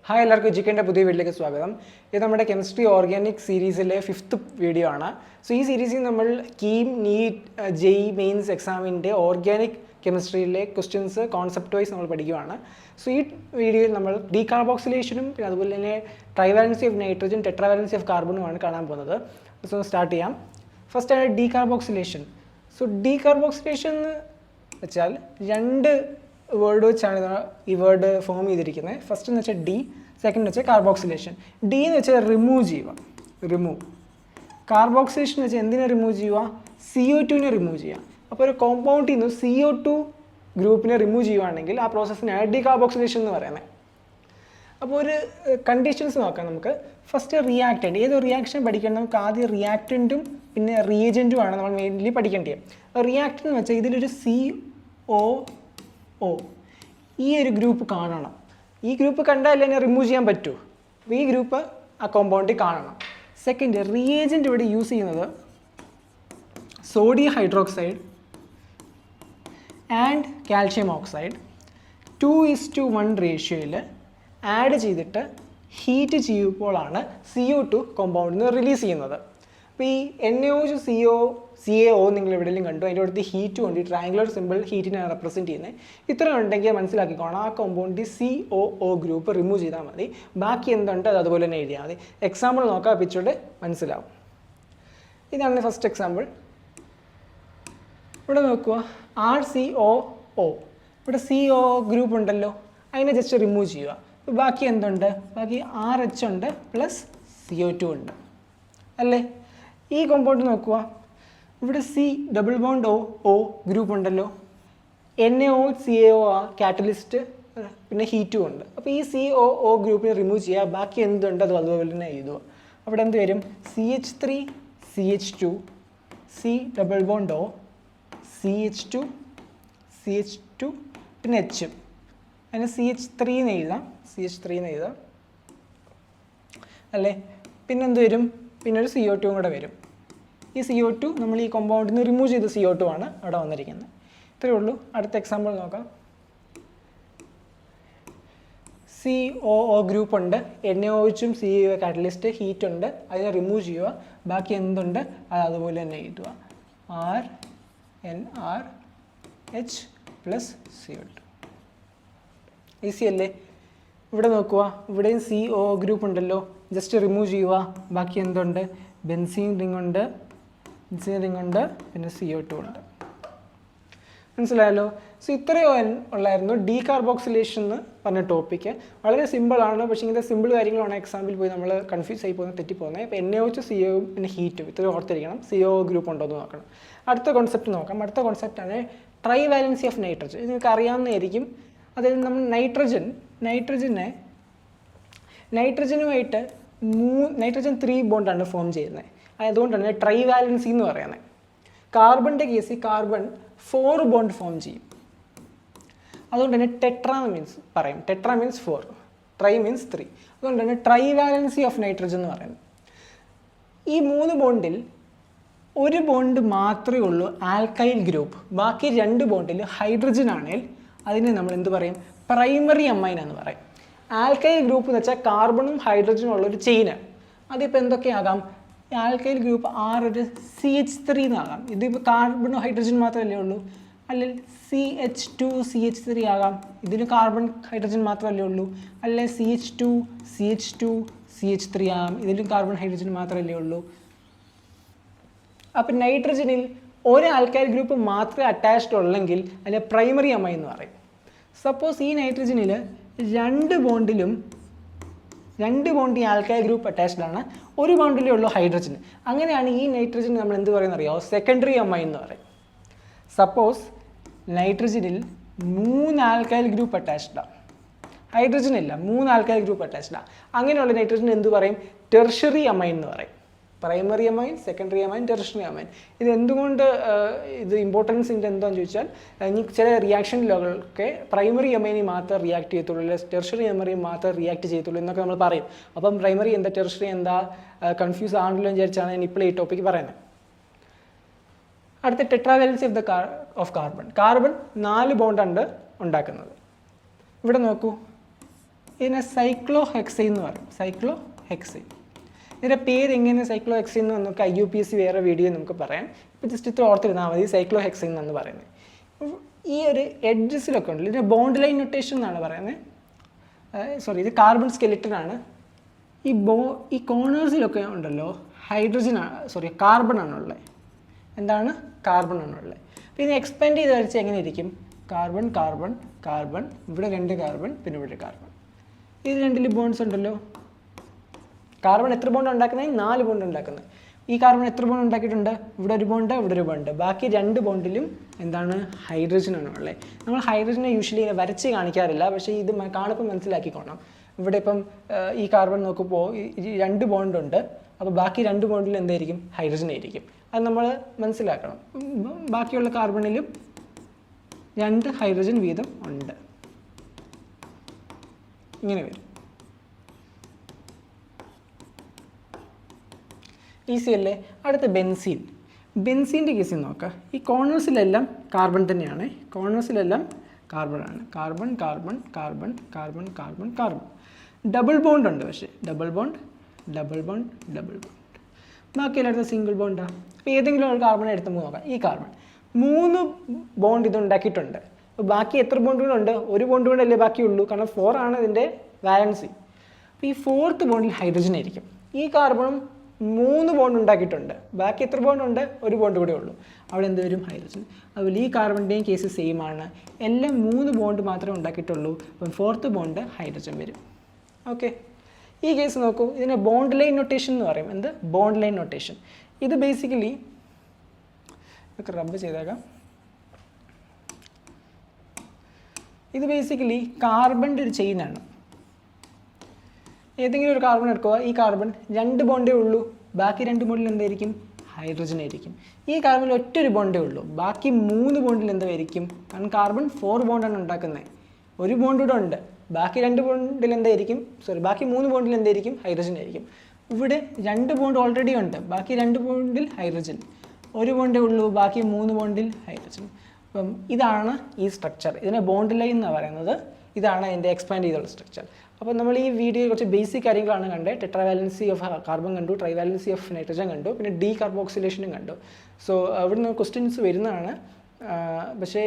Hi എല്ലാവർക്കും ജിക്കൻ്റെ പുതിയ വീട്ടിലേക്ക് സ്വാഗതം. ഇത് നമ്മുടെ കെമിസ്ട്രി ഓർഗാനിക് സീരീസിലെ 5th വീഡിയോ ആണ്. സോ ഈ സീരീസിൽ നമ്മൾ കീം, നീറ്റ്, ജെഇ മെയിൻസ് എക്സാമിൻ്റെ ഓർഗാനിക് കെമിസ്ട്രിയിലെ ക്വസ്റ്റ്യൻസ് കോൺസെപ്റ്റ് വൈസ് നമ്മൾ പഠിക്കുകയാണ്. സോ ഈ വീഡിയോയിൽ നമ്മൾ ഡീകാർബോക്സിലേഷനും പിന്നെ അതുപോലെ തന്നെ ട്രൈവാലൻസി ഓഫ് നൈട്രജൻ, ടെട്രാവാലൻസി ഓഫ് കാർബണുമാണ് കാണാൻ പോകുന്നത്. സോ സ്റ്റാർട്ട് ചെയ്യാം. ഫസ്റ്റ് ആണ് ഡീകാർബോക്സിലേഷൻ. സോ ഡീകാർബോക്സിലേഷൻ എന്ന് വെച്ചാൽ രണ്ട് വേർഡ് വെച്ചാണ് ഈ വേർഡ് ഫോം ചെയ്തിരിക്കുന്നത്. ഫസ്റ്റ് എന്ന് വെച്ചാൽ ഡി, സെക്കൻഡ് എന്ന് വെച്ചാൽ കാർബോക്സിലേഷൻ. ഡി എന്ന് വെച്ചാൽ റിമൂവ് ചെയ്യുക, റിമൂവ്. കാർബോക്സിലേഷൻ എന്ന് വെച്ചാൽ എന്തിനെ റിമൂവ് ചെയ്യുക? CO2നെ റിമൂവ് ചെയ്യുക. അപ്പോൾ ഒരു കോമ്പൗണ്ടിൽ നിന്ന് CO2 ഗ്രൂപ്പിനെ റിമൂവ് ചെയ്യുകയാണെങ്കിൽ ആ പ്രോസസ്സിനാണ് ഡീകാർബോക്സിലേഷൻ എന്ന് പറയുന്നത്. അപ്പോൾ ഒരു കണ്ടീഷൻസ് നോക്കാം നമുക്ക്. First reactant. ഏത് റിയാക്ഷൻ പഠിക്കണം? നമുക്ക് ആദ്യം റിയാക്റ്റൻറ്റും പിന്നെ റിയേജൻറ്റും ആണ് നമ്മൾ മെയിൻലി പഠിക്കേണ്ടത്. റിയാക്റ്റൻ്റ് എന്ന് വെച്ചാൽ ഇതിലൊരു COO ഈ ഒരു ഗ്രൂപ്പ് കാണണം. ഈ ഗ്രൂപ്പ് കണ്ടാൽ തന്നെ റിമൂവ് ചെയ്യാൻ പറ്റൂ. അപ്പോൾ ഈ ഗ്രൂപ്പ് ആ കോമ്പൗണ്ടിൽ കാണണം. സെക്കൻഡ്, റിയേജൻറ്റ് ഇവിടെ യൂസ് ചെയ്യുന്നത് sodium hydroxide and calcium oxide 2:1 റേഷ്യോയിൽ ആഡ് ചെയ്തിട്ട് ഹീറ്റ് ചെയ്യുമ്പോഴാണ് CO2 കോമ്പൗണ്ടിൽ നിന്ന് റിലീസ് ചെയ്യുന്നത്. അപ്പോൾ ഈ NaOH CaO നിങ്ങൾ എവിടെയെങ്കിലും കണ്ടു, അതിൻ്റെ അടുത്ത് ഹീറ്റ് കൊണ്ട് ഈ ട്രയാങ്കുലർ സിമ്പിൾ ഹീറ്റിനാണ് റെപ്രസെൻറ്റ് ചെയ്യുന്നത്. ഇത്ര ഉണ്ടെങ്കിൽ മനസ്സിലാക്കിക്കോണം ആ കോമ്പൗണ്ടിൽ COO ഗ്രൂപ്പ് റിമൂവ് ചെയ്താൽ മതി. ബാക്കി എന്തുണ്ട് അത് അതുപോലെ തന്നെ എഴുതിയാൽ മതി. എക്സാമ്പിൾ നോക്കാം, പിച്ചോടെ മനസ്സിലാവും. ഇതാണ് ഫസ്റ്റ് എക്സാമ്പിൾ. ഇവിടെ നോക്കുക, RCOO. ഇവിടെ COO ഗ്രൂപ്പ് ഉണ്ടല്ലോ, അതിനെ ജസ്റ്റ് റിമൂവ് ചെയ്യുക. ബാക്കി എന്തുണ്ട്? ബാക്കി RH ഉണ്ട് പ്ലസ് CO2 ഉണ്ട് അല്ലേ. ഈ കോമ്പൗണ്ട് നോക്കുക, ഇവിടെ C+O ഗ്രൂപ്പ് ഉണ്ടല്ലോ, NaOH CaO കാറ്റലിസ്റ്റ് പിന്നെ ഹീറ്റും ഉണ്ട്. അപ്പോൾ ഈ COO ഗ്രൂപ്പിനെ റിമൂവ് ചെയ്യുക. ബാക്കി എന്തുണ്ട് അത് അതുപോലെ തന്നെ എഴുതുക. അവിടെ എന്ത് വരും? CH3 CH2 C+O CH2 പിന്നെ H. അതിന് CH3 എന്ന് എഴുതാം, CH3 എന്ന് എഴുതാം അല്ലേ. പിന്നെന്ത് വരും? പിന്നെ ഒരു CO2 കൂടെ വരും. ഈ CO2 നമ്മൾ ഈ കോമ്പൗണ്ടിൽ നിന്ന് റിമൂവ് ചെയ്ത CO2 ആണ് അവിടെ വന്നിരിക്കുന്നത്. ഇത്രയേ ഉള്ളൂ. അടുത്ത എക്സാമ്പിൾ നോക്കാം. COO ഗ്രൂപ്പ് ഉണ്ട്, NaOHും CaO കാറ്റലിസ്റ്റ് ഹീറ്റ് ഉണ്ട്, അതിനെ റിമൂവ് ചെയ്യുക. ബാക്കി എന്തുണ്ട് അത് അതുപോലെ തന്നെ എഴുതുക. RNRH plus CO2. ഈസി അല്ലേ? ഇവിടെ നോക്കുക, ഇവിടെയും COO ഗ്രൂപ്പ് ഉണ്ടല്ലോ, ജസ്റ്റ് റിമൂവ് ചെയ്യുക. ബാക്കി എന്തുണ്ട്? ബെൻസീൻ റിംഗ് ഉണ്ട്, പിന്നെ CO2 ഉണ്ട്. മനസ്സിലായല്ലോ? സോ ഇത്രയും ഉള്ളായിരുന്നു ഡീകാർബോക്സിലേഷൻ എന്ന് പറഞ്ഞ ടോപ്പിക്ക്. വളരെ സിമ്പിളാണ്, പക്ഷേ ഇങ്ങനത്തെ സിമ്പിൾ കാര്യങ്ങളാണ് എക്സാമ്പിൾ പോയി നമ്മൾ കൺഫ്യൂസ് ആയി പോകുന്നത്, തെറ്റിപ്പോകുന്നത്. ഇപ്പോൾ NaOH CaO പിന്നെ ഹീറ്റും ഇത്രയും ഓർത്തിരിക്കണം. COO ഗ്രൂപ്പ് ഉണ്ടോ എന്ന് നോക്കണം. അടുത്ത കോൺസെപ്റ്റ് നോക്കാം. അടുത്ത കോൺസെപ്റ്റാണ് ട്രൈവാലൻസി ഓഫ് നൈട്രജൻ. ഇത് നിങ്ങൾക്ക് അറിയാവുന്നതായിരിക്കും. അതായത് നമ്മൾ നൈട്രജനുമായിട്ട് നൈട്രജൻ 3 ബോണ്ടാണ് ഫോം ചെയ്യുന്നത്. അതുകൊണ്ടാണ് ട്രൈവാലൻസി എന്ന് പറയുന്നത്. കാർബണിൻ്റെ കേസിൽ കാർബൺ 4 ബോണ്ട് ഫോം ചെയ്യും. അതുകൊണ്ട് തന്നെ ടെട്രാ മീൻസ് പറയും. Tetra means 4, try means 3. അതുകൊണ്ടാണ് ട്രൈവാലൻസി ഓഫ് നൈട്രജൻ എന്ന് പറയുന്നത്. ഈ 3 ബോണ്ടിൽ ഒരു ബോണ്ട് മാത്രമേ ഉള്ളൂ ആൽക്കൈൽ ഗ്രൂപ്പ്. ബാക്കി 2 ബോണ്ടിൽ ഹൈഡ്രജൻ ആണെങ്കിൽ അതിനെ നമ്മൾ എന്ത് പറയും? പ്രൈമറി അമൈൻ എന്ന് പറയും. ആൽക്കൈൽ ഗ്രൂപ്പ് എന്ന് വെച്ചാൽ കാർബണും ഹൈഡ്രജനും ഉള്ളൊരു ചെയിന്. അതിപ്പോൾ എന്തൊക്കെയാകാം? ആൽക്കൈൽ ഗ്രൂപ്പ് ഒരു CH3 എന്നാകാം. ഇതിപ്പോൾ കാർബണും ഹൈഡ്രജൻ മാത്രമല്ലേ ഉള്ളൂ, അല്ലെങ്കിൽ CH2 CH3 ആകാം. ഇതിന് കാർബൺ ഹൈഡ്രജൻ മാത്രമല്ലേ ഉള്ളൂ. അല്ലെങ്കിൽ CH2 CH3 ആകാം. ഇതിലും കാർബൺ ഹൈഡ്രജൻ മാത്രമല്ലേ ഉള്ളൂ. അപ്പം നൈട്രജനിൽ ഒരു ആൽക്കൈൽ ഗ്രൂപ്പ് മാത്രമേ അറ്റാച്ച്ഡ് ഉള്ളെങ്കിൽ അതിനെ പ്രൈമറി അമൈൻ എന്ന് പറയും. സപ്പോസ് ഈ നൈട്രജനിൽ 2 ബോണ്ട് ഈ ആൽക്കൈൽ ഗ്രൂപ്പ് അറ്റാച്ച്ഡ് ആണ്, ഒരു ബോണ്ടിലേ ഉള്ളൂ ഹൈഡ്രജൻ. അങ്ങനെയാണ് ഈ നൈട്രജൻ നമ്മൾ എന്ത് പറയുന്നത് അറിയാമോ? സെക്കൻഡറി അമൈൻ എന്ന് പറയും. സപ്പോസ് നൈട്രജനിൽ 3 ആൽക്കൈൽ ഗ്രൂപ്പ് അറ്റാച്ച്ഡ് ആണ്, ഹൈഡ്രജൻ ഇല്ല, 3 ആൽക്കൈൽ ഗ്രൂപ്പ് അറ്റാച്ച്ഡ് ആണ്. അങ്ങനെയുള്ള നൈട്രജൻ എന്ത് പറയും? ടെർഷ്യറി അമൈൻ എന്ന് പറയും. Primary amen, secondary amen, tertiary amen. ഇത് എന്തുകൊണ്ട് ഇത് ഇമ്പോർട്ടൻസിൻ്റെ എന്താണെന്ന് ചോദിച്ചാൽ, ഇനി ചില റിയാക്ഷനിലൊക്കെ പ്രൈമറി അമൈനി മാത്രം റിയാക്ട് ചെയ്യത്തുള്ളൂ, അല്ലെങ്കിൽ ടെർഷ്യറി അമൈനി മാത്രം റിയാക്ട് ചെയ്യത്തുള്ളൂ എന്നൊക്കെ നമ്മൾ പറയും. അപ്പം പ്രൈമറി എന്താ ടെർഷ്യറി എന്താ കൺഫ്യൂസ് ആണല്ലോ എന്ന് വിചാരിച്ചാണ് ഞാൻ ഇപ്പോൾ ഈ ടോപ്പിക്ക് പറയുന്നത്. അടുത്ത ടെട്രാവാലൻസി ഓഫ് കാർബൺ. കാർബൺ 4 ബോണ്ടാണ് ഉണ്ടാക്കുന്നത്. ഇവിടെ നോക്കൂ, ഇതിനെ സൈക്ലോഹെക്സൈൻ എന്ന് പറയും. സൈക്ലോഹെക്സൈൻ. ഇതിൻ്റെ പേര് എങ്ങനെ സൈക്ലോഹെക്സൈൻ എന്ന് നമുക്ക് IUPAC വേറെ വീഡിയോ നമുക്ക് പറയാം. ഇപ്പോൾ ജസ്റ്റ് ഇത്ര ഓർത്തിരുന്നാൽ മതി സൈക്ലോഹെക്സൈൻ എന്ന് പറയുന്നത്. ഈ ഒരു എഡ്ജസിലൊക്കെ ഉണ്ടല്ലോ, ഇതിന് ബോണ്ട് ലൈൻ നൊട്ടേഷൻ എന്നാണ് പറയുന്നത്. ഇത് കാർബൺ സ്കെലിറ്റനാണ്. ഈ കോർണേഴ്സിലൊക്കെ ഉണ്ടല്ലോ കാർബൺ ആണുള്ളത്. എന്താണ്? കാർബൺ ആണുള്ളത്. അപ്പോൾ ഇതിനെ എക്സ്പാൻഡ് ചെയ്ത് വരച്ച് എങ്ങനെ ഇരിക്കും? കാർബൺ കാർബൺ കാർബൺ, ഇവിടെ 2 കാർബൺ, പിന്നെ ഇവിടെ കാർബൺ. ഇത് രണ്ടിൽ ബോണ്ട്സ് ഉണ്ടല്ലോ. കാർബൺ എത്ര ബോണ്ട് ഉണ്ടാക്കുന്നത്? 4 ബോണ്ട് ഉണ്ടാക്കുന്നത്. ഈ കാർബൺ എത്ര ബോണ്ട് ഉണ്ടാക്കിയിട്ടുണ്ട്? ഇവിടെ ഒരു ബോണ്ട്, ഇവിടെ ഒരു ബോണ്ട്. ബാക്കി 2 ബോണ്ടിലും എന്താണ്? ഹൈഡ്രജനാണ് ഉള്ളത്. നമ്മൾ ഹൈഡ്രജനെ യൂഷ്വലി വരച്ച് കാണിക്കാറില്ല, പക്ഷേ ഇത് കാണുമ്പോൾ മനസ്സിലാക്കിക്കോണം. ഇവിടെ ഇപ്പം ഈ കാർബൺ നോക്കുമ്പോൾ 2 ബോണ്ട് ഉണ്ട്. അപ്പോൾ ബാക്കി 2 ബോണ്ടിൽ എന്തായിരിക്കും? ഹൈഡ്രജൻ ആയിരിക്കും. അത് നമ്മൾ മനസ്സിലാക്കണം. ബാക്കിയുള്ള കാർബണിലും 2 ഹൈഡ്രജൻ വീതം ഉണ്ട്. ഇങ്ങനെ വരും. ഈസി അല്ലേ? അടുത്ത ബെൻസീൻ. ബെൻസീൻ്റെ കേസിൽ നോക്കാം. ഈ കോർണേഴ്സിലെല്ലാം കാർബൺ തന്നെയാണ്. കോർണേഴ്സിലെല്ലാം കാർബണാണ്. Carbon carbon carbon carbon carbon carbon. Double bond ഉണ്ട്, പക്ഷേ double bond double bond double bond. ബാക്കി എല്ലായിടത്തും സിംഗിൾ ബോണ്ടാണ്. അപ്പോൾ ഏതെങ്കിലും ഒരു കാർബൺ എടുത്ത് നോക്കാം. ഈ കാർബൺ 3 ബോണ്ട് ഇത് ഉണ്ടാക്കിയിട്ടുണ്ട്. അപ്പോൾ ബാക്കി എത്ര ബോണ്ടുകളുണ്ട്? ഒരു ബോണ്ട് കൊണ്ടല്ലേ ബാക്കിയുള്ളൂ, കാരണം 4 ആണ് ഇതിൻ്റെ വാലൻസി. അപ്പോൾ ഈ 4th ബോണ്ടിൽ ഹൈഡ്രജൻ ആയിരിക്കും. ഈ കാർബണും 3 ബോണ്ട് ഉണ്ടാക്കിയിട്ടുണ്ട്. ബാക്കി എത്ര ബോണ്ട് ഉണ്ട്? ഒരു ബോണ്ട് കൂടെ ഉള്ളൂ. അവിടെ എന്ത് വരും? ഹൈഡ്രജൻ. അതുപോലെ ഈ കാർബണിൻ്റെയും കേസ് സെയിം ആണ്. എല്ലാം 3 ബോണ്ട് മാത്രമേ ഉണ്ടാക്കിയിട്ടുള്ളൂ. അപ്പം 4th ബോണ്ട് ഹൈഡ്രജൻ വരും. ഓക്കെ, ഈ കേസ് നോക്കൂ. ഇതിനെ ബോണ്ട് ലൈൻ നൊട്ടേഷൻ എന്ന് പറയും. എന്ത്? Bond line notation. ഇത് ബേസിക്കലി ഇതൊക്കെ റബ്ബ് ചെയ്തേക്കാം. ഇത് ബേസിക്കലി കാർബണിൻ്റെ ഒരു ചെയിനാണ്. ഏതെങ്കിലും ഒരു കാർബൺ എടുക്കുക. ഈ കാർബൺ 2 ബോണ്ടേ ഉള്ളൂ. ബാക്കി 2 ബോണ്ടിൽ എന്തായിരിക്കും? ഹൈഡ്രജൻ ആയിരിക്കും. ഈ കാർബണിൽ ഒറ്റൊരു ബോണ്ടേ ഉള്ളൂ. ബാക്കി 3 ബോണ്ടിൽ എന്തായിരിക്കും? കാരണം കാർബൺ 4 ബോണ്ടാണ് ഉണ്ടാക്കുന്നത്. ഒരു ബോണ്ട് കൂടെ ഉണ്ട്. ബാക്കി 2 ബോണ്ടിൽ എന്തായിരിക്കും? ബാക്കി 3 ബോണ്ടിൽ എന്തായിരിക്കും? ഹൈഡ്രജൻ ആയിരിക്കും. ഇവിടെ 2 ബോണ്ട് ഓൾറെഡി ഉണ്ട്. ബാക്കി 2 ബോണ്ടിൽ ഹൈഡ്രജൻ. ഒരു ബോണ്ടേ ഉള്ളൂ. ബാക്കി 3 ബോണ്ടിൽ ഹൈഡ്രജൻ. അപ്പം ഇതാണ് ഈ സ്ട്രക്ചർ. ഇതിനെ ബോണ്ട് ലൈൻ എന്നാണ് പറയുന്നത്. ഇതാണ് അതിൻ്റെ എക്സ്പാൻഡ് ചെയ്തുള്ള സ്ട്രക്ചർ. അപ്പോൾ നമ്മൾ ഈ വീഡിയോയിൽ കുറച്ച് ബേസിക് കാര്യങ്ങളാണ് കണ്ടത്. ടെട്രാവാലൻസി ഓഫ് കാർബൺ കണ്ടു, ട്രൈവാലൻസി ഓഫ് നൈട്രജൻ കണ്ടു, പിന്നെ ഡീകാർബോക്സിലേഷനും കണ്ടു. സോ അവിടെ നിന്ന് ക്വസ്റ്റ്യൻസ് വരുന്നതാണ്. പക്ഷേ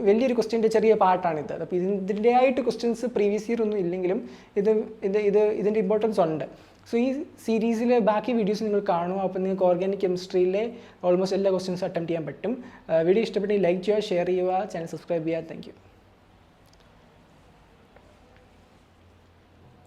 വലിയൊരു ക്വസ്റ്റ്യൻ്റെ ചെറിയ പാർട്ടാണിത്. അപ്പോൾ ഇതിൻ്റെ ആയിട്ട് ക്വസ്റ്റ്യൻസ് പ്രീവിയസ് ഇയർ ഒന്നും ഇല്ലെങ്കിലും ഇതിൻ്റെ ഇമ്പോർട്ടൻസ് ഉണ്ട്. സോ ഈ സീരീസിലെ ബാക്കി വീഡിയോസ് നിങ്ങൾ കാണുക. അപ്പോൾ നിങ്ങൾക്ക് ഓർഗാനിക് കെമിസ്ട്രിയിലെ ഓൾമോസ്റ്റ് എല്ലാ ക്വസ്റ്റ്യൻസും അറ്റംപ്റ്റ് ചെയ്യാൻ പറ്റും. വീഡിയോ ഇഷ്ടപ്പെട്ടെങ്കിൽ ലൈക്ക് ചെയ്യുക, ഷെയർ ചെയ്യുക, ചാനൽ സബ്സ്ക്രൈബ് ചെയ്യുക. Thank you.